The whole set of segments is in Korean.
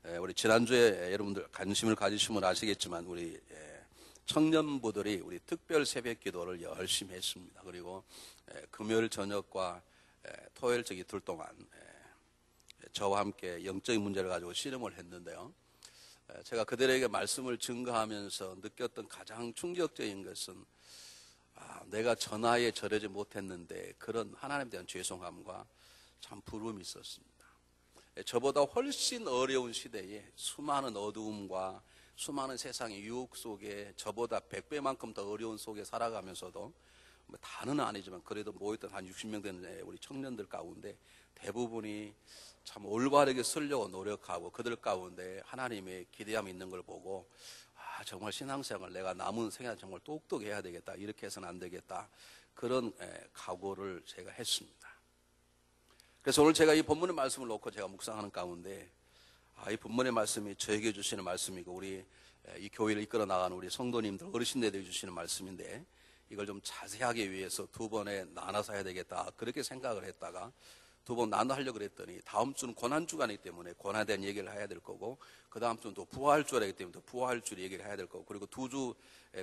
우리 지난주에 여러분들 관심을 가지시면 아시겠지만 우리 청년부들이 우리 특별 새벽 기도를 열심히 했습니다. 그리고 금요일 저녁과 토요일 저 이틀 동안 저와 함께 영적인 문제를 가지고 씨름을 했는데요. 제가 그들에게 말씀을 증거하면서 느꼈던 가장 충격적인 것은 내가 저 나이에 저러지 못했는데 그런 하나님에 대한 죄송함과 참 부러움이 있었습니다. 저보다 훨씬 어려운 시대에 수많은 어두움과 수많은 세상의 유혹 속에 저보다 100배만큼 더 어려운 속에 살아가면서도 다는 아니지만 그래도 모였던 한 60명 되는 우리 청년들 가운데 대부분이 참 올바르게 쓰려고 노력하고 그들 가운데 하나님의 기대함이 있는 걸 보고 정말 신앙생활 내가 남은 생활 정말 똑똑해야 되겠다, 이렇게 해서는 안 되겠다, 그런 각오를 제가 했습니다. 그래서 오늘 제가 이 본문의 말씀을 놓고 제가 묵상하는 가운데 이 본문의 말씀이 저에게 주시는 말씀이고 우리 이 교회를 이끌어 나가는 우리 성도님들 어르신들에게 주시는 말씀인데 이걸 좀 자세하게 위해서 두 번에 나눠서 해야 되겠다, 그렇게 생각을 했다가 두 번 나눠 하려고 그랬더니 다음 주는 고난주간이기 때문에 고난에 대한 얘기를 해야 될 거고 그 다음 주는 또 부활주라기 때문에 또 부활주 얘기를 해야 될 거고 그리고 두 주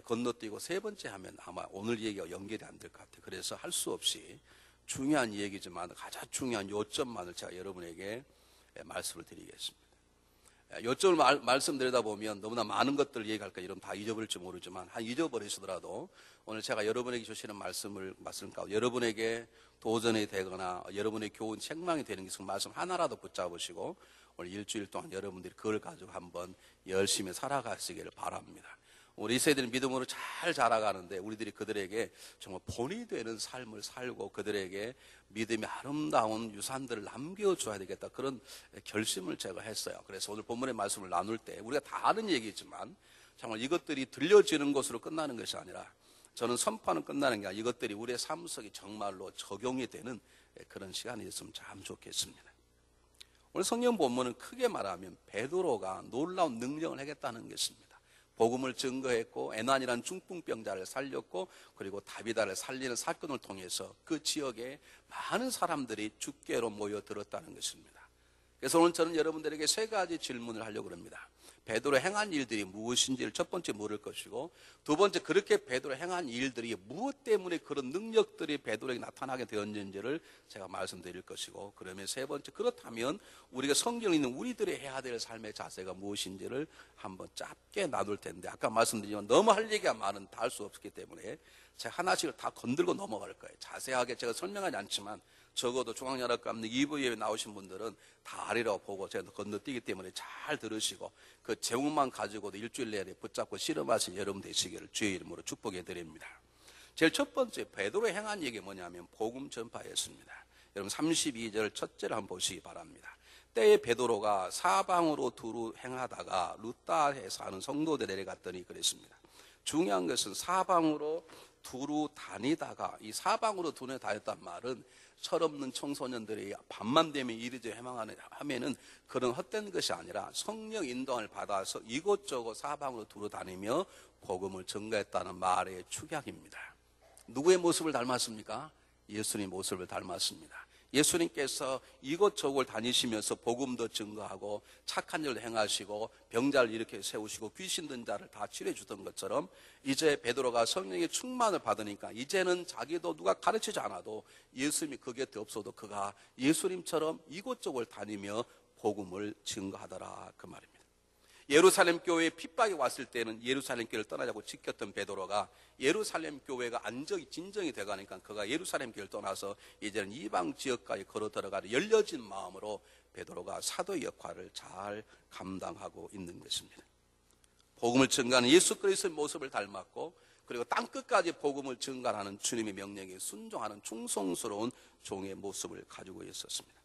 건너뛰고 세 번째 하면 아마 오늘 얘기가 연결이 안 될 것 같아요. 그래서 할 수 없이 중요한 얘기지만 가장 중요한 요점만을 제가 여러분에게 말씀을 드리겠습니다. 요점을 말씀드리다 보면 너무나 많은 것들을 얘기할까 이러면 다 잊어버릴지 모르지만 한 잊어버리시더라도 오늘 제가 여러분에게 주시는 말씀 가운데 여러분에게 도전이 되거나 여러분의 교훈 책망이 되는 게 말씀 하나라도 붙잡으시고 오늘 일주일 동안 여러분들이 그걸 가지고 한번 열심히 살아가시기를 바랍니다. 우리 세대는 믿음으로 잘 자라가는데 우리들이 그들에게 정말 본이 되는 삶을 살고 그들에게 믿음의 아름다운 유산들을 남겨줘야 되겠다, 그런 결심을 제가 했어요. 그래서 오늘 본문의 말씀을 나눌 때 우리가 다 아는 얘기지만 정말 이것들이 들려지는 것으로 끝나는 것이 아니라 저는 선포하는 끝나는 게 아니라 이것들이 우리의 삶 속에 정말로 적용이 되는 그런 시간이 있으면 참 좋겠습니다. 오늘 성경 본문은 크게 말하면 베드로가 놀라운 능력을 하겠다는 것입니다. 복음을 증거했고 애난이라는 중풍병자를 살렸고 그리고 다비다를 살리는 사건을 통해서 그 지역에 많은 사람들이 주께로 모여들었다는 것입니다. 그래서 오늘 저는 여러분들에게 세 가지 질문을 하려고 합니다. 베드로 행한 일들이 무엇인지를 첫 번째 물을 것이고 두 번째 그렇게 베드로 행한 일들이 무엇 때문에 그런 능력들이 베드로에게 나타나게 되었는지를 제가 말씀드릴 것이고 그러면 세 번째 그렇다면 우리가 성경에 있는 우리들이 해야 될 삶의 자세가 무엇인지를 한번 짧게 나눌 텐데 아까 말씀드리지만 너무 할 얘기가 많은 다 할 수 없기 때문에 제가 하나씩을 다 건들고 넘어갈 거예요. 자세하게 제가 설명하지 않지만 적어도 중앙연합감리 2부에 나오신 분들은 다 아리라고 보고 제가 건너뛰기 때문에 잘 들으시고 그 제목만 가지고도 일주일 내내 붙잡고 씨름하신 여러분 되시기를 주의 이름으로 축복해 드립니다. 제일 첫 번째 베드로의 행한 얘기 뭐냐면 복음 전파였습니다. 여러분 32절 첫째를 한번 보시기 바랍니다. 때에 베드로가 사방으로 두루 행하다가 루다에 사는 성도들 내려갔더니 그랬습니다. 중요한 것은 사방으로 두루 다니다가 이 사방으로 두루 다녔단 말은 철없는 청소년들이 밤만 되면 이리저리 하면은 그런 헛된 것이 아니라 성령 인도를 받아서 이곳저곳 사방으로 두루 다니며 복음을 전가했다는 말의 축약입니다. 누구의 모습을 닮았습니까? 예수님 모습을 닮았습니다. 예수님께서 이곳저곳 다니시면서 복음도 증거하고 착한 일을 행하시고 병자를 이렇게 세우시고 귀신 든 자를 다 치료해 주던 것처럼 이제 베드로가 성령의 충만을 받으니까 이제는 자기도 누가 가르치지 않아도 예수님이 그 곁에 없어도 그가 예수님처럼 이곳저곳 다니며 복음을 증거하더라, 그 말입니다. 예루살렘 교회에 핍박이 왔을 때는 예루살렘 교회를 떠나자고 지켰던 베드로가 예루살렘 교회가 진정이 돼가니까 그가 예루살렘 교회를 떠나서 이제는 이방 지역까지 걸어 들어가는 열려진 마음으로 베드로가 사도의 역할을 잘 감당하고 있는 것입니다. 복음을 증거하는 예수 그리스도의 모습을 닮았고 그리고 땅끝까지 복음을 증거하는 주님의 명령에 순종하는 충성스러운 종의 모습을 가지고 있었습니다.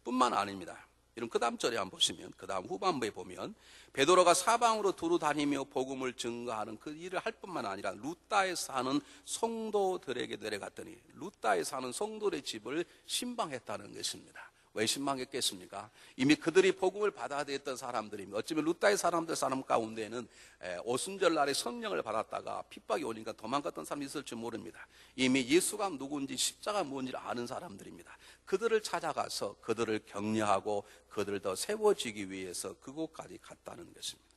뿐만 아닙니다. 여러분 그 다음 절에 한번 보시면 그 다음 후반부에 보면 베드로가 사방으로 두루 다니며 복음을 증거하는 그 일을 할 뿐만 아니라 루다에 사는 성도들에게 내려갔더니 루다에 사는 성도들의 집을 신방했다는 것입니다. 왜 실망했겠습니까? 이미 그들이 복음을 받아들였던 사람들이며 어쩌면 루다의 사람 가운데는 오순절날에 성령을 받았다가 핍박이 오니까 도망갔던 사람이 있을지 모릅니다. 이미 예수가 누구인지 십자가 뭔지를 아는 사람들입니다. 그들을 찾아가서 그들을 격려하고 그들을 더 세워지기 위해서 그곳까지 갔다는 것입니다.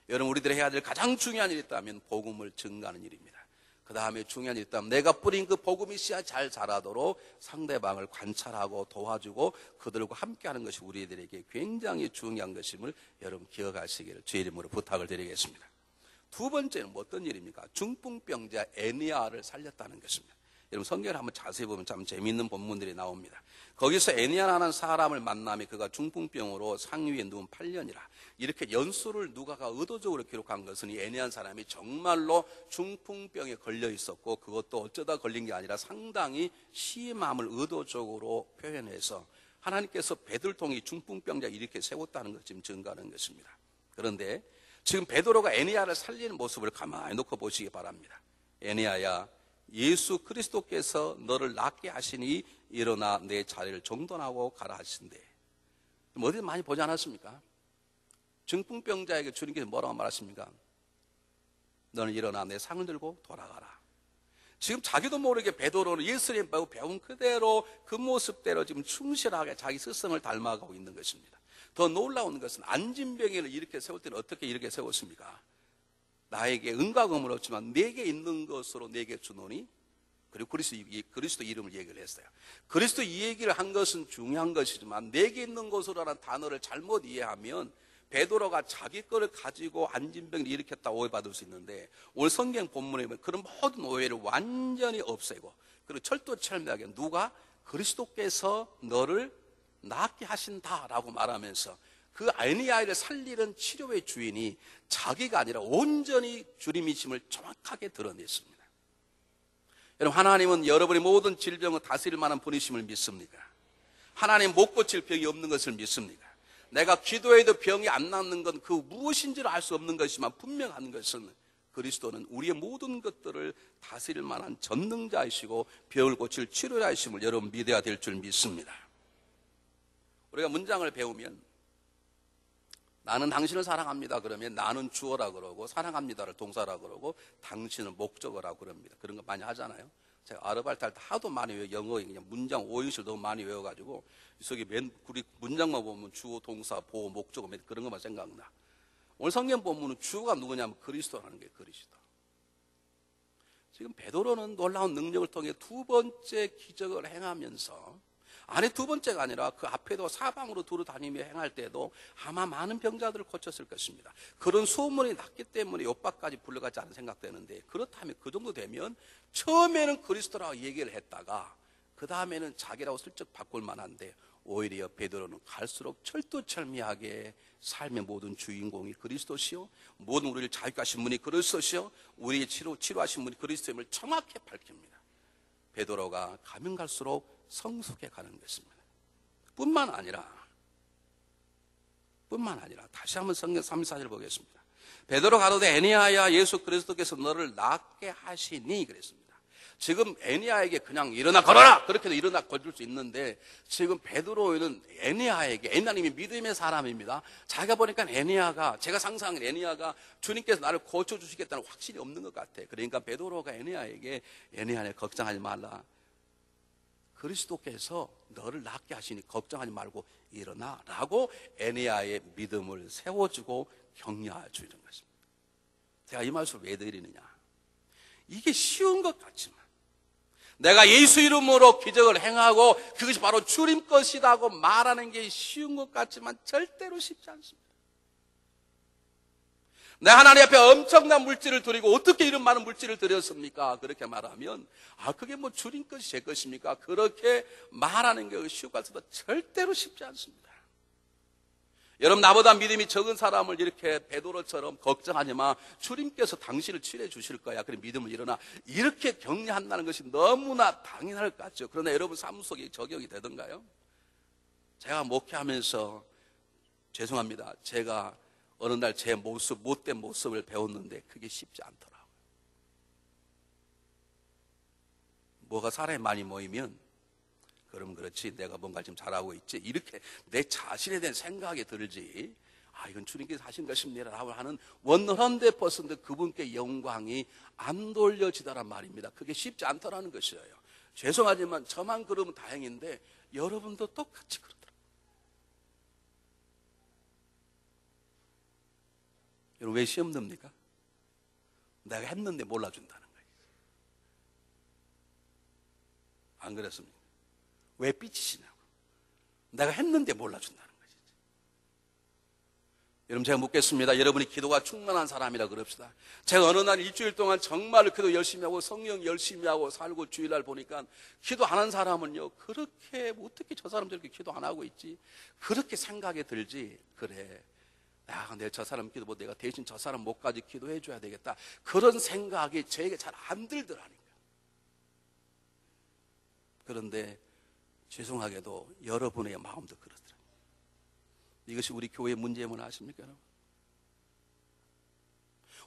여러분, 우리들이 해야 될 가장 중요한 일이 있다면 복음을 증거하는 일입니다. 그 다음에 중요한 일이 있다면 내가 뿌린 그 복음이 씨앗 잘 자라도록 상대방을 관찰하고 도와주고 그들과 함께하는 것이 우리들에게 굉장히 중요한 것임을 여러분 기억하시기를 주의 이름으로 부탁을 드리겠습니다. 두 번째는 어떤 일입니까? 중풍병자 애니야를 살렸다는 것입니다. 여러분 성경을 한번 자세히 보면 참 재미있는 본문들이 나옵니다. 거기서 애니야라는 사람을 만나며 그가 중풍병으로 상위에 누운 8년이라 이렇게 연수를 누가가 의도적으로 기록한 것은 이 애니야는 사람이 정말로 중풍병에 걸려 있었고 그것도 어쩌다 걸린 게 아니라 상당히 심함을 의도적으로 표현해서 하나님께서 베드로를 통해 중풍병자 이렇게 세웠다는 것 지금 증거하는 것입니다. 그런데 지금 베드로가 애니야를 살리는 모습을 가만히 놓고 보시기 바랍니다. 애니야야, 예수 그리스도께서 너를 낫게 하시니 일어나 내 자리를 정돈하고 가라 하신대. 어디 많이 보지 않았습니까? 중풍병자에게 주님께서 뭐라고 말하십니까? 너는 일어나 내 상을 들고 돌아가라. 지금 자기도 모르게 베드로는 예수님 배운 그대로 그 모습대로 지금 충실하게 자기 스승을 닮아가고 있는 것입니다. 더 놀라운 것은 안진병이를 이렇게 세울 때는 어떻게 이렇게 세웠습니까? 나에게 은과 금은 없지만 내게 있는 것으로 내게 주노니, 그리고 그리스도 이름을 얘기를 했어요. 그리스도 이 얘기를 한 것은 중요한 것이지만 내게 있는 것으로라는 단어를 잘못 이해하면 베드로가 자기 거를 가지고 안진병을 일으켰다 오해받을 수 있는데 오늘 성경 본문에 보면 그런 모든 오해를 완전히 없애고 그리고 철두철미하게 누가 그리스도께서 너를 낫게 하신다라고 말하면서 그 애니야를 살리는 치료의 주인이 자기가 아니라 온전히 주님이심을 정확하게 드러냈습니다. 여러분, 하나님은 여러분의 모든 질병을 다스릴 만한 분이심을 믿습니까? 하나님 못 고칠 병이 없는 것을 믿습니까? 내가 기도해도 병이 안 낫는 건 그 무엇인지를 알 수 없는 것이지만 분명한 것은 그리스도는 우리의 모든 것들을 다스릴 만한 전능자이시고 병을 고칠 치료자이심을 여러분 믿어야 될 줄 믿습니다. 우리가 문장을 배우면 나는 당신을 사랑합니다 그러면 나는 주어라 그러고 사랑합니다를 동사라 그러고 당신은 목적어라 그럽니다. 그런 거 많이 하잖아요. 제가 아르바이트 할 때 하도 많이 외워, 영어에 그냥 문장 5인실 너무 많이 외워가지고 저기 우리 문장만 보면 주어, 동사, 보호, 목적어 그런 것만 생각나. 오늘 성경 본문은 주어가 누구냐면 그리스도라는 게 그리스도. 지금 베드로는 놀라운 능력을 통해 두 번째 기적을 행하면서 아니 두 번째가 아니라 그 앞에도 사방으로 두루 다니며 행할 때도 아마 많은 병자들을 고쳤을 것입니다. 그런 소문이 났기 때문에 요바까지 불러가지 않은 생각되는데 그렇다면 그 정도 되면 처음에는 그리스도라고 얘기를 했다가 그 다음에는 자기라고 슬쩍 바꿀 만한데 오히려 베드로는 갈수록 철두철미하게 삶의 모든 주인공이 그리스도시요 모든 우리를 자유케 하신 분이 그리스도시요 우리의 치료하신 분이 그리스도임을 정확히 밝힙니다. 베드로가 가면 갈수록 성숙해 가는 것입니다. 뿐만 아니라 다시 한번 성경 34절 보겠습니다. 베드로 가로되 애니야야 예수 그리스도께서 너를 낫게 하시니 그랬습니다. 지금 애니야에게 그냥 일어나 걸어라 그렇게도 일어나 걸을 수 있는데 지금 베드로는 애니야님이 믿음의 사람입니다. 자기가 보니까 제가 상상한 애니야가 주님께서 나를 고쳐주시겠다는 확신이 없는 것 같아. 그러니까 베드로가 애니야에게 애니야 걱정하지 말라. 그리스도께서 너를 낫게 하시니 걱정하지 말고 일어나 라고 애니야의 믿음을 세워주고 격려해 주는 것입니다. 제가 이 말씀을 왜 드리느냐, 이게 쉬운 것 같지만 내가 예수 이름으로 기적을 행하고 그것이 바로 주님 것이라고 말하는 게 쉬운 것 같지만 절대로 쉽지 않습니다. 내 하나님 앞에 엄청난 물질을 드리고 어떻게 이런 많은 물질을 드렸습니까? 그렇게 말하면 그게 뭐 주님 것이 제 것입니까? 그렇게 말하는 게 쉬울 것 같아도 절대로 쉽지 않습니다. 여러분, 나보다 믿음이 적은 사람을 이렇게 베드로처럼 걱정하지 마, 주님께서 당신을 치료해 주실 거야, 그래 믿음을 일어나, 이렇게 격려한다는 것이 너무나 당연할 것 같죠. 그러나 여러분 삶 속에 적용이 되던가요? 제가 목회하면서 죄송합니다, 제가 어느 날 제 못된 모습을 배웠는데 그게 쉽지 않더라고요. 뭐가 사람이 많이 모이면 그럼 그렇지, 내가 뭔가 지금 잘하고 있지, 이렇게 내 자신에 대한 생각이 들지, 이건 주님께서 하신 것입니다 라고 하는 100% 그분께 영광이 안 돌려지다란 말입니다. 그게 쉽지 않더라는 것이에요. 죄송하지만 저만 그러면 다행인데 여러분도 똑같이 그러더라고요. 여러분, 왜 시험 듭니까? 내가 했는데 몰라준다는 거예요. 안 그랬습니까? 왜 삐치시냐고. 내가 했는데 몰라준다는 거예요. 여러분, 제가 묻겠습니다. 여러분이 기도가 충만한 사람이라 그럽시다. 제가 어느 날 일주일 동안 정말 기도 열심히 하고 성령 열심히 하고 살고 주일날 보니까 기도 안 한 사람은요, 그렇게 어떻게 저 사람들 이렇게 기도 안 하고 있지, 그렇게 생각이 들지. 그래, 내 저 사람 기도 못, 내가 대신 저 사람 목까지 기도해 줘야 되겠다, 그런 생각이 저에게 잘 안 들더라니까. 그런데 죄송하게도 여러분의 마음도 그렇더라고요. 이것이 우리 교회의 문제임을 아십니까, 여러분?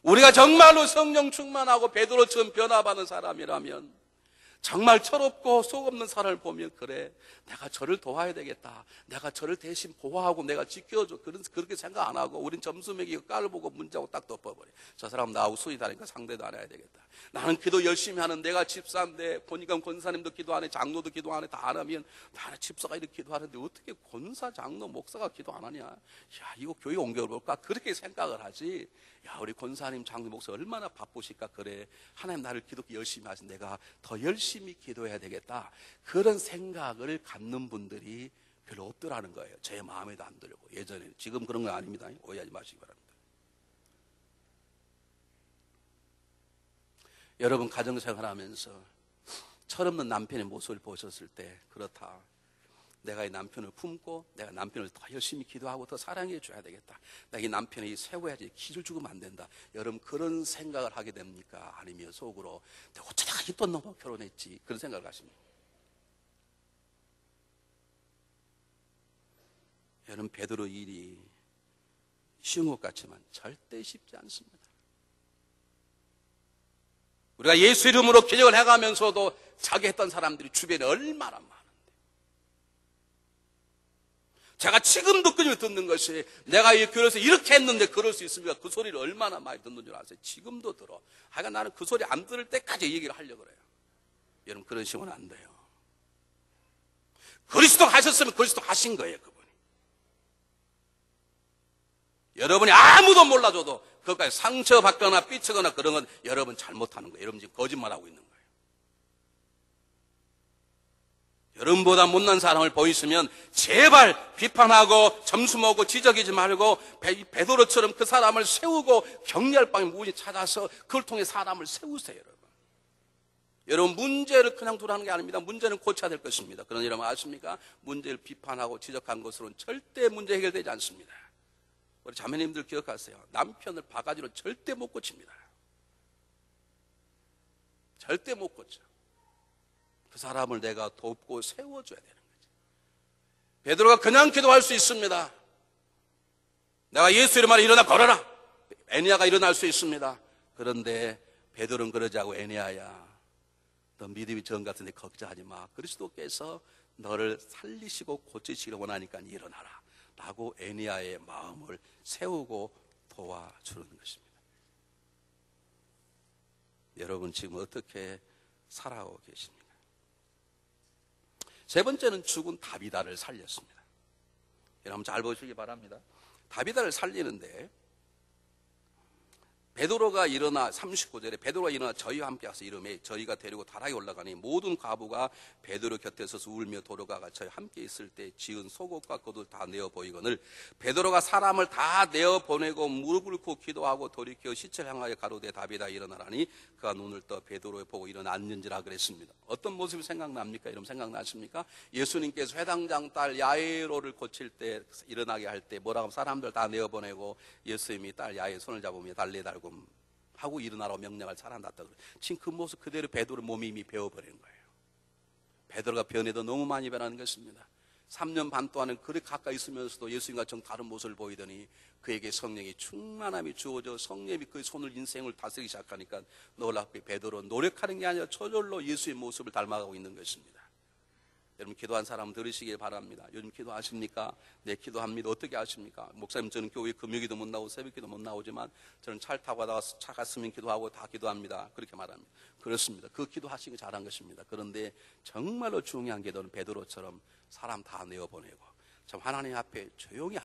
우리가 정말로 성령 충만하고 베드로처럼 변화받은 사람이라면, 정말 철없고 속 없는 사람을 보면, 그래, 내가 저를 도와야 되겠다, 내가 저를 대신 보호하고 내가 지켜줘, 그렇게 생각 안 하고 우린 점수 매기고 깔을 보고 문자고 딱 덮어버려. 저 사람 나하고 수이 다니까 상대도 안 해야 되겠다. 나는 기도 열심히 하는, 내가 집사인데 보니까 권사님도 기도 안 해, 장로도 기도 안 해, 다 안 하면, 나는 집사가 이렇게 기도하는데 어떻게 권사, 장로, 목사가 기도 안 하냐, 야, 이거 교회 옮겨볼까, 그렇게 생각을 하지. 야, 우리 권사님, 장로, 목사 얼마나 바쁘실까. 그래, 하나님 나를 기도 열심히 하신, 내가 더 열심히 기도해야 되겠다, 그런 생각을 갖는 분들이 별로 없더라는 거예요. 제 마음에도 안 들고. 예전에, 지금 그런 건 아닙니다. 오해하지 마시기 바랍니다. 여러분, 가정생활하면서 철없는 남편의 모습을 보셨을 때, 그렇다, 내가 이 남편을 품고 내가 남편을 더 열심히 기도하고 더 사랑해 줘야 되겠다, 내가 이 남편이 세워야지, 기를 죽으면 안 된다, 여러분 그런 생각을 하게 됩니까? 아니면 속으로 내가 어쩌다가 이 돈 넘어 결혼했지, 그런 생각을 하십니까? 여러분, 베드로 일이 쉬운 것 같지만 절대 쉽지 않습니다. 우리가 예수 이름으로 기적을 해가면서도 자기 했던 사람들이 주변에 얼마나 많은데, 제가 지금도 끊임없이 듣는 것이, 내가 이 교회에서 이렇게 했는데 그럴 수 있습니까? 그 소리를 얼마나 많이 듣는 줄 아세요? 지금도 들어. 하여간 나는 그 소리 안 들을 때까지 얘기를 하려고 그래요. 여러분, 그런 식으로는 안 돼요. 그리스도 하셨으면 그리스도 하신 거예요, 그분이. 여러분이 아무도 몰라줘도 그것까지 상처받거나 삐치거나 그런 건 여러분 잘못하는 거예요. 여러분 지금 거짓말하고 있는 거예요. 여러분보다 못난 사람을 보이시면 제발 비판하고 점수 먹고 지적이지 말고, 베드로처럼 그 사람을 세우고 격려할 방에 무엇이 찾아서 그걸 통해 사람을 세우세요. 여러분, 문제를 그냥 두라는 게 아닙니다. 문제는 고쳐야 될 것입니다. 그런 여러분 아십니까? 문제를 비판하고 지적한 것으로는 절대 문제 해결되지 않습니다. 우리 자매님들 기억하세요. 남편을 바가지로 절대 못 고칩니다. 절대 못 고쳐. 그 사람을 내가 돕고 세워줘야 되는 거죠. 베드로가 그냥 기도할 수 있습니다. 내가 예수 이름 안에 일어나 걸어라, 에니야가 일어날 수 있습니다. 그런데 베드로는 그러지 않고, 에니야야, 너 믿음이 정 같은데 걱정하지 마, 그리스도께서 너를 살리시고 고치시기를 원하니까 일어나라 라고 에니야의 마음을 세우고 도와주는 것입니다. 여러분, 지금 어떻게 살아오고 계십니까? 세 번째는 죽은 다비다를 살렸습니다. 여러분 잘 보시기 바랍니다. 다비다를 살리는데, 베드로가 일어나, 39절에 베드로가 일어나 저희와 함께 와서 이르매, 저희가 데리고 다락에 올라가니 모든 과부가 베드로 곁에 서서 울며 도로가가 저희 함께 있을 때 지은 속옷과 겉을 다 내어 보이거늘, 베드로가 사람을 다 내어 보내고 무릎을 꿇고 기도하고 돌이켜 시체를 향하여 가로되 다비다 일어나라니, 그가 눈을 떠 베드로를 보고 일어나 앉는지라 그랬습니다. 어떤 모습이 생각납니까? 여러분 생각나십니까? 예수님께서 회당장 딸 야이로를 고칠 때, 일어나게 할 때 뭐라고 하면 사람들 다 내어 보내고 예수님이 딸 야이의 손을 잡으며 달래달고 하고 일어나라고 명령을 살아났다 그래요. 지금 그 모습 그대로 베드로 몸이 이미 배워버린 거예요. 베드로가 변해도 너무 많이 변하는 것입니다. 3년 반 동안은 그렇게 가까이 있으면서도 예수님과 정 다른 모습을 보이더니 그에게 성령이 충만함이 주어져 성령이 그의 손을, 인생을 다스리기 시작하니까 놀랍게 베드로 노력하는 게 아니라 저절로 예수의 모습을 닮아가고 있는 것입니다. 여러분 기도한 사람 들으시길 바랍니다. 요즘 기도하십니까? 네, 기도합니다. 어떻게 하십니까? 목사님, 저는 교회 금요기도 못 나오고 새벽기도 못 나오지만 저는 차를 타고 가다가 차 갔으면 기도하고 다 기도합니다. 그렇게 말합니다. 그렇습니다. 그 기도하시기 잘한 것입니다. 그런데 정말로 중요한 기도는 베드로처럼 사람 다 내어보내고 참 하나님 앞에 조용히